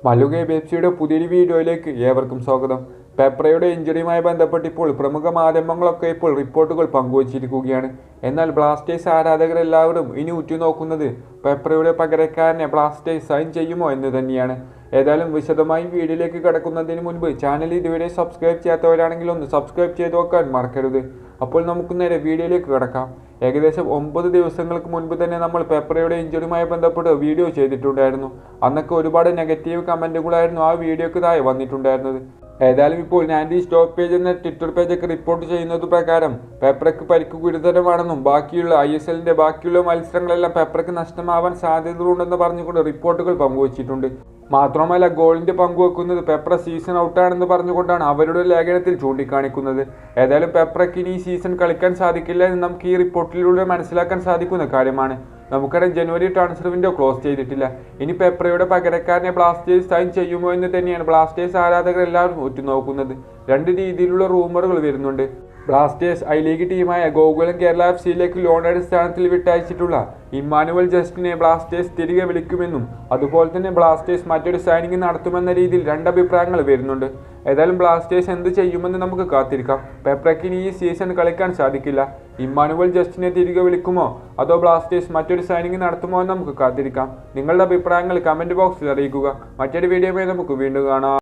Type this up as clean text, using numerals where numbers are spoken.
മല്ലുഗൈ ബെപ്സിയുടെ പുതിയൊരു വീഡിയോയിലേക്ക് ഏവർക്കും സ്വാഗതം. പെപ്രയുടെ ഇഞ്ചുറിയുമായി ബന്ധപ്പെട്ട് ഇപ്പോൾ പ്രമുഖ മാധ്യമങ്ങളൊക്കെ ഇപ്പോൾ റിപ്പോർട്ടുകൾ പങ്കുവച്ചിരിക്കുകയാണ്. എന്നാൽ ബ്ലാസ്റ്റേഴ്സ് ആരാധകരെല്ലാവരും ഇനി ഉറ്റുനോക്കുന്നത് പെപ്രയുടെ പകരക്കാരനെ ബ്ലാസ്റ്റേഴ്സ് സൈൻ ചെയ്യുമോ എന്ന് തന്നെയാണ്. ഏതായാലും വിശദമായി വീഡിയോയിലേക്ക് കടക്കുന്നതിന് മുൻപ് ചാനൽ ഇതുവരെ സബ്സ്ക്രൈബ് ചെയ്യാത്തവരാണെങ്കിൽ ഒന്ന് സബ്സ്ക്രൈബ് ചെയ്ത് വെക്കാൻ മറക്കരുത്. അപ്പോൾ നമുക്ക് നേരെ വീഡിയോയിലേക്ക് കടക്കാം. ഏകദേശം 9 ദിവസങ്ങൾക്ക് മുൻപ് തന്നെ നമ്മൾ പെപ്രയുടെ ഇഞ്ചുറിയുമായി ബന്ധപ്പെട്ട് വീഡിയോ ചെയ്തിട്ടുണ്ടായിരുന്നു. അന്നൊക്കെ ഒരുപാട് നെഗറ്റീവ് കമൻറ്റുകളായിരുന്നു ആ വീഡിയോക്ക് താഴെ വന്നിട്ടുണ്ടായിരുന്നത്. ഏതായാലും ഇപ്പോൾ 90 സ്റ്റോപ്പ് പേജ് എന്ന ട്വിറ്റർ പേജൊക്കെ റിപ്പോർട്ട് ചെയ്യുന്നത് പ്രകാരം പെപ്രയ്ക്ക് പരിക്ക് ഗുരുതരമാണെന്നും ബാക്കിയുള്ള ISLന്റെ ബാക്കിയുള്ള മത്സരങ്ങളെല്ലാം പെപ്രയ്ക്ക് നഷ്ടമാവാൻ സാധ്യതകളുണ്ടെന്ന് പറഞ്ഞുകൊണ്ട് റിപ്പോർട്ടുകൾ പങ്കുവച്ചിട്ടുണ്ട്. മാത്രമല്ല ഗോളിന്റെ പങ്കുവെക്കുന്നത് പെപ്ര സീസൺ ഔട്ടാണെന്ന് പറഞ്ഞുകൊണ്ടാണ് അവരുടെ ലേഖനത്തിൽ ചൂണ്ടിക്കാണിക്കുന്നത്. ഏതായാലും പെപ്രയ്ക്ക് ഇനി ഈ സീസൺ കളിക്കാൻ സാധിക്കില്ല എന്ന് നമുക്ക് ഈ റിപ്പോർട്ടിലൂടെ മനസ്സിലാക്കാൻ സാധിക്കുന്ന കാര്യമാണ്. നമുക്കറിയാം ജനുവരി ട്രാൻസ്ഫർ വിൻഡോ ക്ലോസ് ചെയ്തിട്ടില്ല. ഇനി പെപ്രയുടെ പകരക്കാരനെ ബ്ലാസ്റ്റേഴ്സ് സൈൻ ചെയ്യുമോ എന്ന് തന്നെയാണ് ബ്ലാസ്റ്റേഴ്സ് ആരാധകർ എല്ലാവരും ഉറ്റുനോക്കുന്നത്. രണ്ട് രീതിയിലുള്ള റൂമറുകൾ വരുന്നുണ്ട്. ബ്ലാസ്റ്റേഴ്സ് ഐ ലീഗ് ടീമായ ഗോകുലം കേരള FC ലോൺ അടിസ്ഥാനത്തിൽ വിട്ടയച്ചിട്ടുള്ള ഇമ്മാനുവൽ ജസ്റ്റിനെ ബ്ലാസ്റ്റേഴ്സ് തിരികെ വിളിക്കുമെന്നും അതുപോലെ തന്നെ ബ്ലാസ്റ്റേഴ്സ് മറ്റൊരു സൈനിങ് നടത്തുമെന്ന രീതിയിൽ രണ്ടഭിപ്രായങ്ങൾ വരുന്നുണ്ട്. ഏതായാലും ബ്ലാസ്റ്റേഴ്സ് എന്ത് ചെയ്യുമെന്ന് നമുക്ക് കാത്തിരിക്കാം. പെപ്രയ്ക്ക് ഇനി ഈ സീസൺ കളിക്കാൻ സാധിക്കില്ല. ഇമ്മാനുവൽ ജസ്റ്റിനെ തിരികെ വിളിക്കുമോ അതോ ബ്ലാസ്റ്റേഴ്സ് മറ്റൊരു സൈനിങ് നടത്തുമോ എന്ന് നമുക്ക് കാത്തിരിക്കാം. നിങ്ങളുടെ അഭിപ്രായങ്ങൾ കമൻറ്റ് ബോക്സിൽ അറിയിക്കുക. മറ്റൊരു വീഡിയോയുമായി നമുക്ക് വീണ്ടും കാണാം.